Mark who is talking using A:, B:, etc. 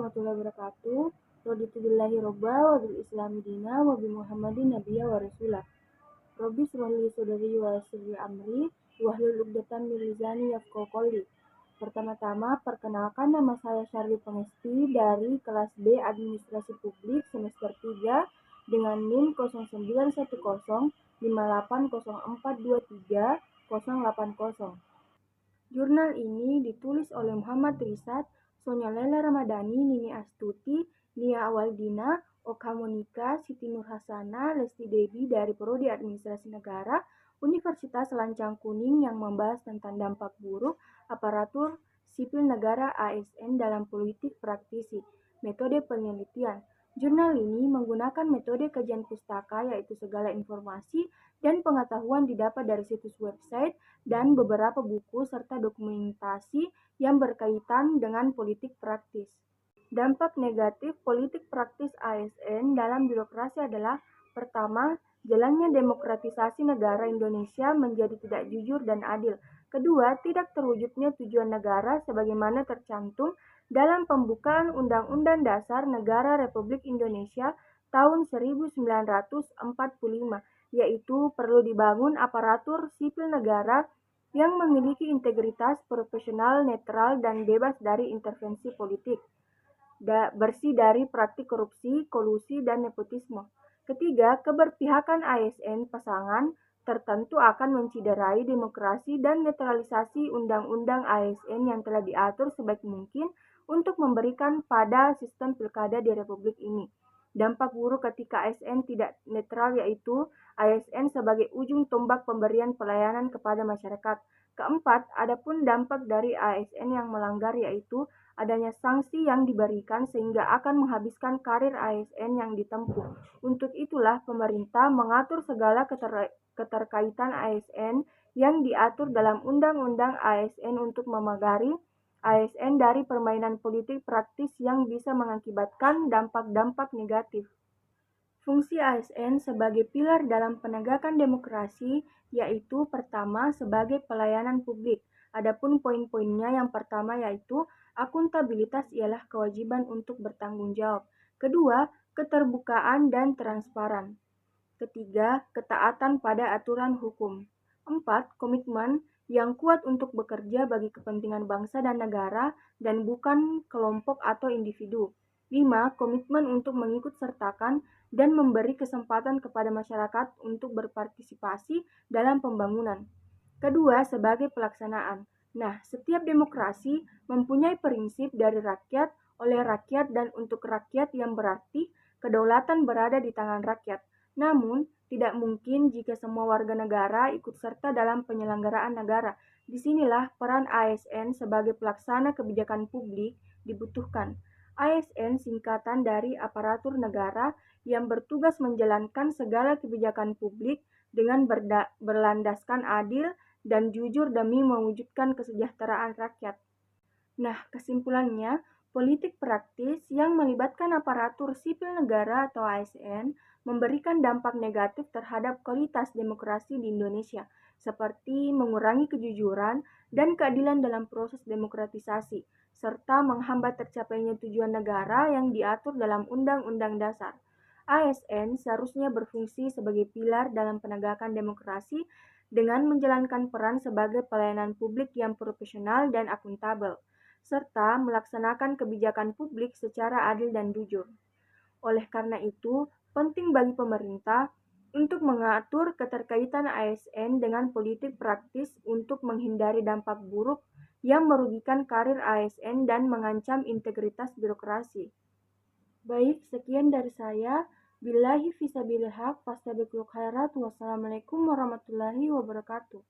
A: warahmatullahi wabarakatuh. Raditu billahi robba wa bil islami dina wa bi Muhammadin nabiyya wa rasulah. Rabbi shrah li sadri wa yassir li amri wahlul 'uqdatam min lisani yafqahu qawli. Pertama-tama, perkenalkan nama saya Syarli Pengesti dari kelas B Administrasi Publik semester 3 dengan NIM 091058042380. Jurnal ini ditulis oleh Muhammad Risad, Sonya Lela Ramadhani, Nini Astuti, Nia Awaldina, Oka Monika, Siti Nur Hasana, Lesti Debi dari Prodi Administrasi Negara, Universitas Lancang Kuning yang membahas tentang dampak buruk aparatur sipil negara ASN dalam politik praktisi, metode penelitian. Jurnal ini menggunakan metode kajian pustaka, yaitu segala informasi dan pengetahuan didapat dari situs website dan beberapa buku serta dokumentasi yang berkaitan dengan politik praktis. Dampak negatif politik praktis ASN dalam birokrasi adalah: pertama, jalannya demokratisasi negara Indonesia menjadi tidak jujur dan adil. Kedua, tidak terwujudnya tujuan negara sebagaimana tercantum dalam pembukaan Undang-Undang Dasar Negara Republik Indonesia tahun 1945, yaitu perlu dibangun aparatur sipil negara yang memiliki integritas, profesional, netral, dan bebas dari intervensi politik, bersih dari praktik korupsi, kolusi, dan nepotisme. Ketiga, keberpihakan ASN pasangan tertentu akan menciderai demokrasi dan netralisasi undang-undang ASN yang telah diatur sebaik mungkin untuk memberikan pada sistem pilkada di Republik ini. Dampak buruk ketika ASN tidak netral yaitu ASN sebagai ujung tombak pemberian pelayanan kepada masyarakat. Keempat, adapun dampak dari ASN yang melanggar yaitu adanya sanksi yang diberikan sehingga akan menghabiskan karir ASN yang ditempuh. Untuk itulah pemerintah mengatur segala keterkaitan ASN yang diatur dalam Undang-Undang ASN untuk memagari ASN dari permainan politik praktis yang bisa mengakibatkan dampak-dampak negatif. Fungsi ASN sebagai pilar dalam penegakan demokrasi yaitu: pertama, sebagai pelayanan publik. Adapun poin-poinnya, yang pertama yaitu akuntabilitas ialah kewajiban untuk bertanggung jawab. Kedua, keterbukaan dan transparan. Ketiga, ketaatan pada aturan hukum. Empat, komitmen yang kuat untuk bekerja bagi kepentingan bangsa dan negara dan bukan kelompok atau individu. 5. Komitmen untuk mengikut sertakan dan memberi kesempatan kepada masyarakat untuk berpartisipasi dalam pembangunan. Kedua, sebagai pelaksanaan. Nah, setiap demokrasi mempunyai prinsip dari rakyat, oleh rakyat, dan untuk rakyat, yang berarti kedaulatan berada di tangan rakyat. Namun, tidak mungkin jika semua warga negara ikut serta dalam penyelenggaraan negara. Disinilah peran ASN sebagai pelaksana kebijakan publik dibutuhkan. ASN singkatan dari aparatur negara yang bertugas menjalankan segala kebijakan publik dengan berlandaskan adil dan jujur demi mewujudkan kesejahteraan rakyat. Nah, kesimpulannya, politik praktis yang melibatkan aparatur sipil negara atau ASN memberikan dampak negatif terhadap kualitas demokrasi di Indonesia, seperti mengurangi kejujuran dan keadilan dalam proses demokratisasi, serta menghambat tercapainya tujuan negara yang diatur dalam Undang-Undang Dasar. ASN seharusnya berfungsi sebagai pilar dalam penegakan demokrasi dengan menjalankan peran sebagai pelayanan publik yang profesional dan akuntabel, serta melaksanakan kebijakan publik secara adil dan jujur. Oleh karena itu, penting bagi pemerintah untuk mengatur keterkaitan ASN dengan politik praktis untuk menghindari dampak buruk yang merugikan karir ASN dan mengancam integritas birokrasi. Baik, sekian dari saya. Billahi fisabilillah, fastabiqul khairat. Wassalamualaikum warahmatullahi wabarakatuh.